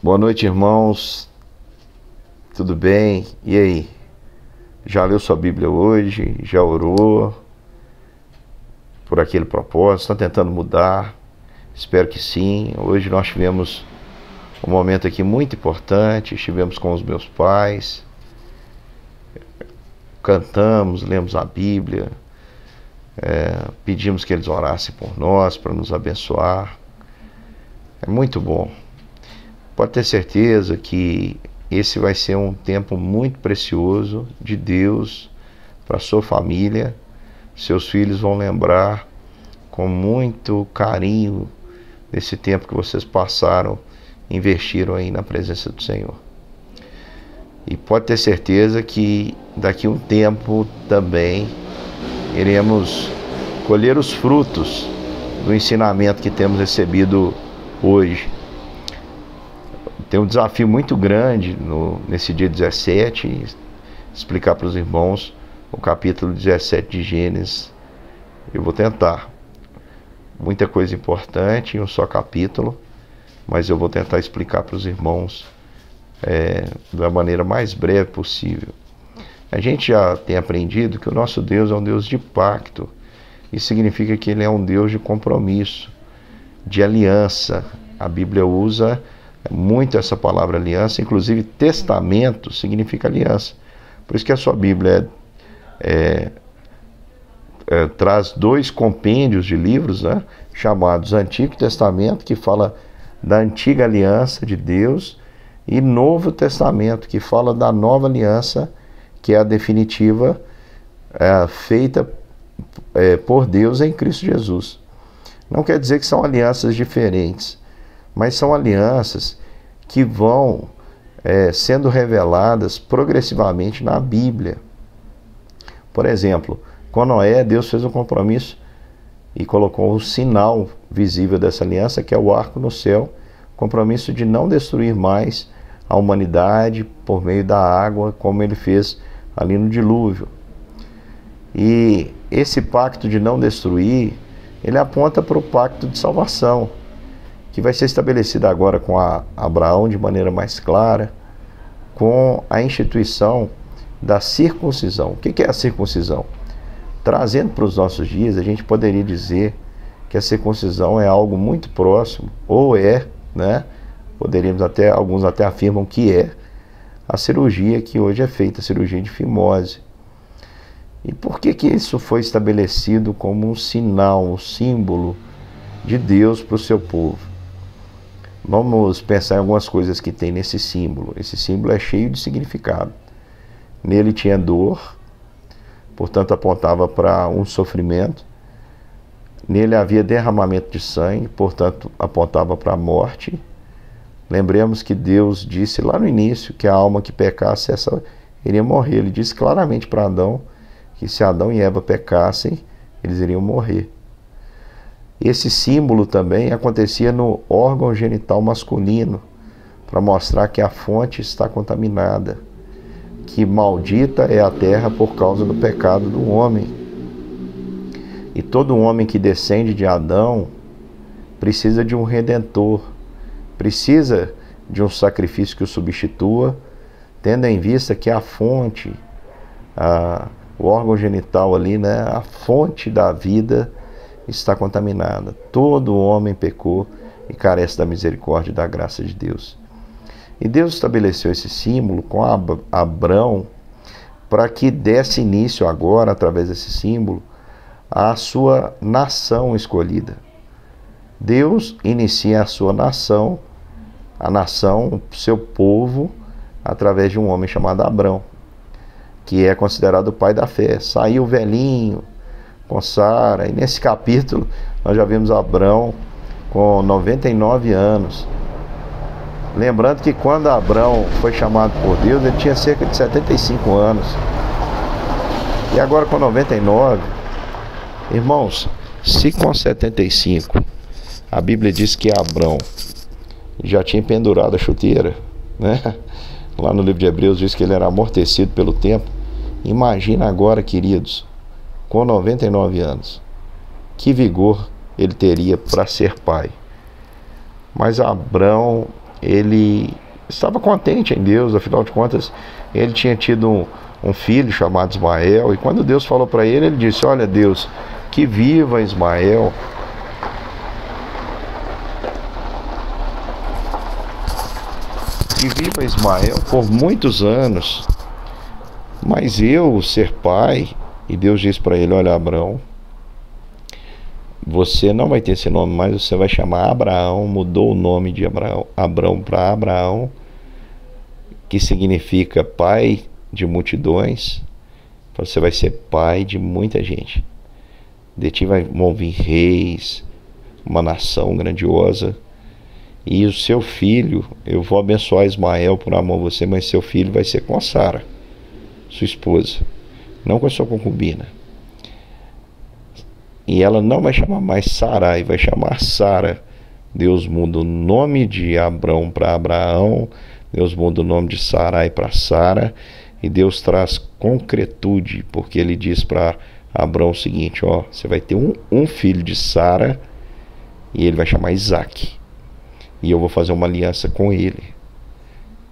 Boa noite, irmãos. Tudo bem? E aí? Já leu sua Bíblia hoje? Já orou por aquele propósito? Está tentando mudar? Espero que sim. Hoje nós tivemos um momento aqui muito importante. Estivemos com os meus pais, cantamos, lemos a Bíblia, pedimos que eles orassem por nós, para nos abençoar. É muito bom. Pode ter certeza que esse vai ser um tempo muito precioso de Deus para a sua família. Seus filhos vão lembrar com muito carinho desse tempo que vocês passaram, investiram aí na presença do Senhor. E pode ter certeza que daqui a um tempo também iremos colher os frutos do ensinamento que temos recebido hoje. Tem um desafio muito grande nesse dia 17, explicar para os irmãos o capítulo 17 de Gênesis. Eu vou tentar. Muita coisa importante em um só capítulo, mas eu vou tentar explicar para os irmãos da maneira mais breve possível. A gente já tem aprendido que o nosso Deus é um Deus de pacto. Isso significa que Ele é um Deus de compromisso, de aliança. A Bíblia usa muito essa palavra aliança, inclusive testamento significa aliança. Por isso que a sua Bíblia traz dois compêndios de livros, né, chamados Antigo Testamento, que fala da antiga aliança de Deus, e Novo Testamento, que fala da nova aliança, que é a definitiva, feita por Deus em Cristo Jesus. Não quer dizer que são alianças diferentes, mas são alianças que vão sendo reveladas progressivamente na Bíblia. Por exemplo, com Noé, Deus fez um compromisso e colocou um sinal visível dessa aliança, que é o arco no céu, compromisso de não destruir mais a humanidade por meio da água, como ele fez ali no dilúvio. E esse pacto de não destruir, ele aponta para o pacto de salvação, que vai ser estabelecido agora com Abraão de maneira mais clara, com a instituição da circuncisão. O que é a circuncisão? Trazendo para os nossos dias, a gente poderia dizer que a circuncisão é algo muito próximo, ou né? Alguns até afirmam que é a cirurgia que hoje é feita, a cirurgia de fimose. E por que isso foi estabelecido como um sinal, um símbolo de Deus para o seu povo? Vamos pensar em algumas coisas que tem nesse símbolo. Esse símbolo é cheio de significado. Nele tinha dor, portanto apontava para um sofrimento. Nele havia derramamento de sangue, portanto apontava para a morte. Lembremos que Deus disse lá no início que a alma que pecasse, essa iria morrer. Ele disse claramente para Adão que se Adão e Eva pecassem, eles iriam morrer. Esse símbolo também acontecia no órgão genital masculino, para mostrar que a fonte está contaminada, que maldita é a terra por causa do pecado do homem. E todo homem que descende de Adão precisa de um redentor, precisa de um sacrifício que o substitua, tendo em vista que a fonte, o órgão genital ali, né, a fonte da vida, está contaminada. Todo homem pecou e carece da misericórdia e da graça de Deus. E Deus estabeleceu esse símbolo com Abrão para que desse início agora, através desse símbolo, à sua nação escolhida. Deus inicia a sua nação, seu povo, através de um homem chamado Abrão, que é considerado o pai da fé. Saiu velhinho, com Sara, e nesse capítulo nós já vimos Abrão com 99 anos. Lembrando que quando Abrão foi chamado por Deus, ele tinha cerca de 75 anos. E agora com 99, irmãos, se com 75 a Bíblia diz que Abrão já tinha pendurado a chuteira, né? Lá no livro de Hebreus diz que ele era amortecido pelo tempo. Imagina agora, queridos, com 99 anos, que vigor ele teria para ser pai. Mas Abrão ele estava contente em Deus, afinal de contas, ele tinha tido um filho chamado Ismael, e quando Deus falou para ele, ele disse: olha, Deus, que viva Ismael. Que viva Ismael por muitos anos, mas eu ser pai. E Deus disse para ele: olha, Abraão, você não vai ter esse nome mais, você vai chamar Abraão. Mudou o nome de Abraão para Abraão, que significa pai de multidões. Você vai ser pai de muita gente. De ti vão vir reis, uma nação grandiosa. E o seu filho, eu vou abençoar Ismael por amor a você, mas seu filho vai ser com a Sara, sua esposa, não com a sua concubina. E ela não vai chamar mais Sarai, vai chamar Sara. Deus muda o nome de Abrão para Abraão, Deus muda o nome de Sarai para Sara, e Deus traz concretude, porque ele diz para Abrão o seguinte: ó, você vai ter um filho de Sara, e ele vai chamar Isaac, e eu vou fazer uma aliança com ele.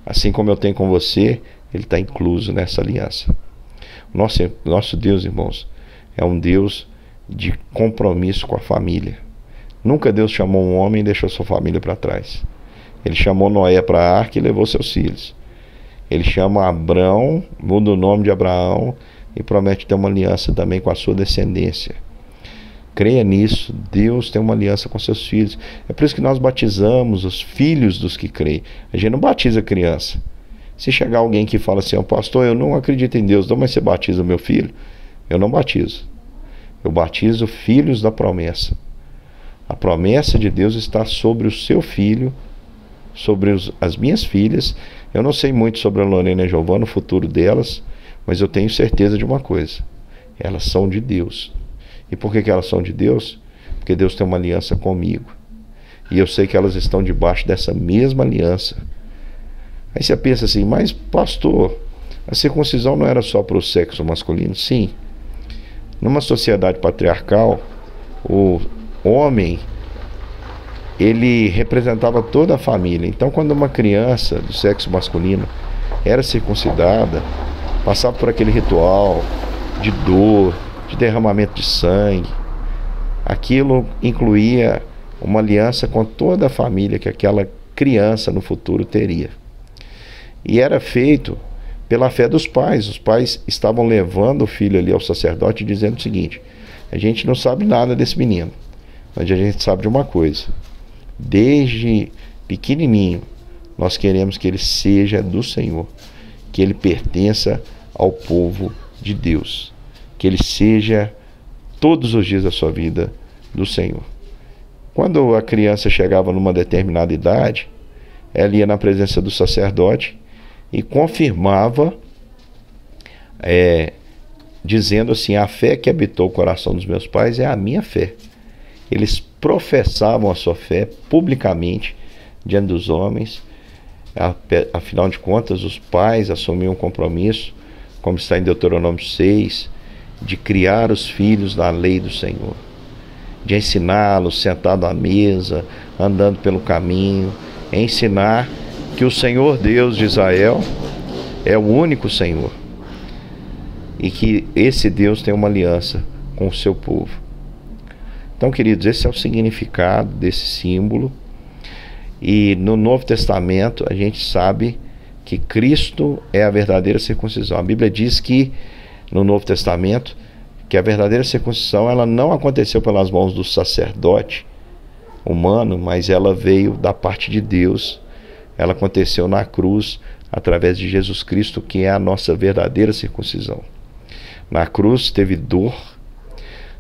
Assim como eu tenho com você, ele está incluso nessa aliança. Nosso Deus, irmãos, é um Deus de compromisso com a família. Nunca Deus chamou um homem e deixou sua família para trás. Ele chamou Noé para a arca e levou seus filhos. Ele chama Abrão, muda o nome de Abraão e promete ter uma aliança também com a sua descendência. Creia nisso, Deus tem uma aliança com seus filhos. É por isso que nós batizamos os filhos dos que creem. A gente não batiza criança. Se chegar alguém que fala assim: pastor, eu não acredito em Deus, não, mas você batiza o meu filho? Eu não batizo. Eu batizo filhos da promessa. A promessa de Deus está sobre o seu filho, sobre as minhas filhas. Eu não sei muito sobre a Lorena e a Giovana, o futuro delas, mas eu tenho certeza de uma coisa: elas são de Deus. E por que elas são de Deus? Porque Deus tem uma aliança comigo. E eu sei que elas estão debaixo dessa mesma aliança. Aí você pensa assim: mas pastor, a circuncisão não era só para o sexo masculino? Sim. Numa sociedade patriarcal, o homem, ele representava toda a família. Então, quando uma criança do sexo masculino era circuncidada, passava por aquele ritual de dor, de derramamento de sangue, aquilo incluía uma aliança com toda a família que aquela criança no futuro teria. E era feito pela fé dos pais. Os pais estavam levando o filho ali ao sacerdote, dizendo o seguinte: a gente não sabe nada desse menino, mas a gente sabe de uma coisa: desde pequenininho nós queremos que ele seja do Senhor, que ele pertença ao povo de Deus, que ele seja todos os dias da sua vida do Senhor. Quando a criança chegava numa determinada idade, ela ia na presença do sacerdote e confirmava, dizendo assim: a fé que habitou o coração dos meus pais é a minha fé. Eles professavam a sua fé publicamente diante dos homens. Afinal de contas, os pais assumiam um compromisso, como está em Deuteronômio 6, de criar os filhos na lei do Senhor, de ensiná-los sentado à mesa, andando pelo caminho, ensinar que o Senhor Deus de Israel é o único Senhor e que esse Deus tem uma aliança com o seu povo. Então, queridos, esse é o significado desse símbolo. E no Novo Testamento a gente sabe que Cristo é a verdadeira circuncisão. A Bíblia diz que no Novo Testamento que a verdadeira circuncisão ela não aconteceu pelas mãos do sacerdote humano, mas ela veio da parte de Deus. Ela aconteceu na cruz através de Jesus Cristo, que é a nossa verdadeira circuncisão. Na cruz teve dor,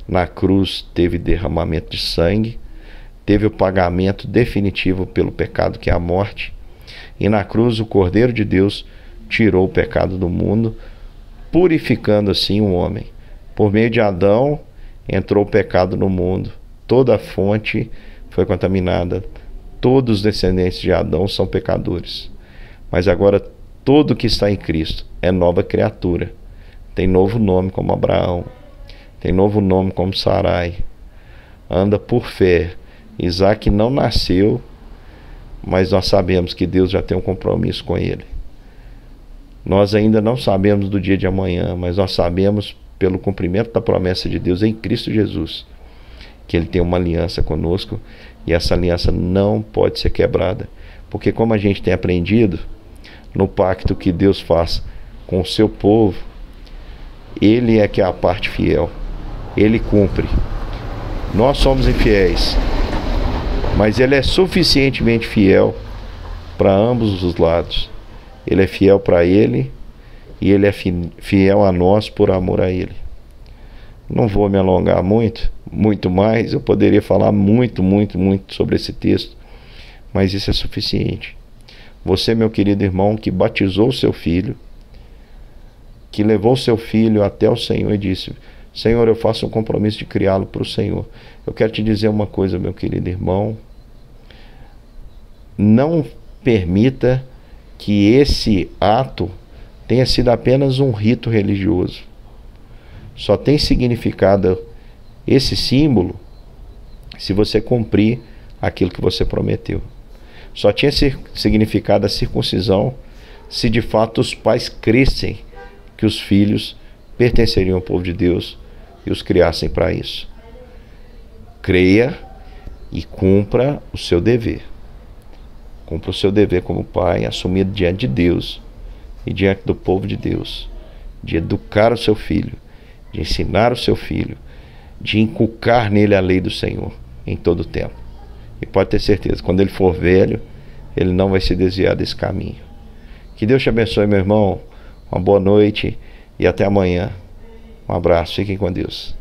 na cruz teve derramamento de sangue, teve o pagamento definitivo pelo pecado, que é a morte, e na cruz o Cordeiro de Deus tirou o pecado do mundo, purificando assim o homem. Por meio de Adão entrou o pecado no mundo, toda a fonte foi contaminada, todos os descendentes de Adão são pecadores. Mas agora todo que está em Cristo é nova criatura, tem novo nome como Abraão, tem novo nome como Sarai, anda por fé. Isaac não nasceu mas nós sabemos que Deus já tem um compromisso com ele. Nós ainda não sabemos do dia de amanhã, mas nós sabemos, pelo cumprimento da promessa de Deus em Cristo Jesus, que ele tem uma aliança conosco, e essa aliança não pode ser quebrada, porque como a gente tem aprendido no pacto que Deus faz com o seu povo, ele é que é a parte fiel, ele cumpre. Nós somos infiéis, mas ele é suficientemente fiel para ambos os lados. Ele é fiel para ele e ele é fiel a nós por amor a ele. Não vou me alongar muito mais. Eu poderia falar muito sobre esse texto, mas isso é suficiente. Você, meu querido irmão, que batizou seu filho, que levou seu filho até o Senhor e disse: Senhor, eu faço um compromisso de criá-lo para o Senhor. Eu quero te dizer uma coisa, meu querido irmão. Não permita que esse ato tenha sido apenas um rito religioso. Só tem significado esse símbolo se você cumprir aquilo que você prometeu. Só tinha significado a circuncisão se de fato os pais crescem que os filhos pertenceriam ao povo de Deus e os criassem para isso. Creia e cumpra o seu dever. Cumpra o seu dever como pai, assumido diante de Deus e diante do povo de Deus, de educar o seu filho, de ensinar o seu filho, de inculcar nele a lei do Senhor em todo o tempo. E pode ter certeza, quando ele for velho, ele não vai se desviar desse caminho. Que Deus te abençoe, meu irmão. Uma boa noite e até amanhã. Um abraço, fiquem com Deus.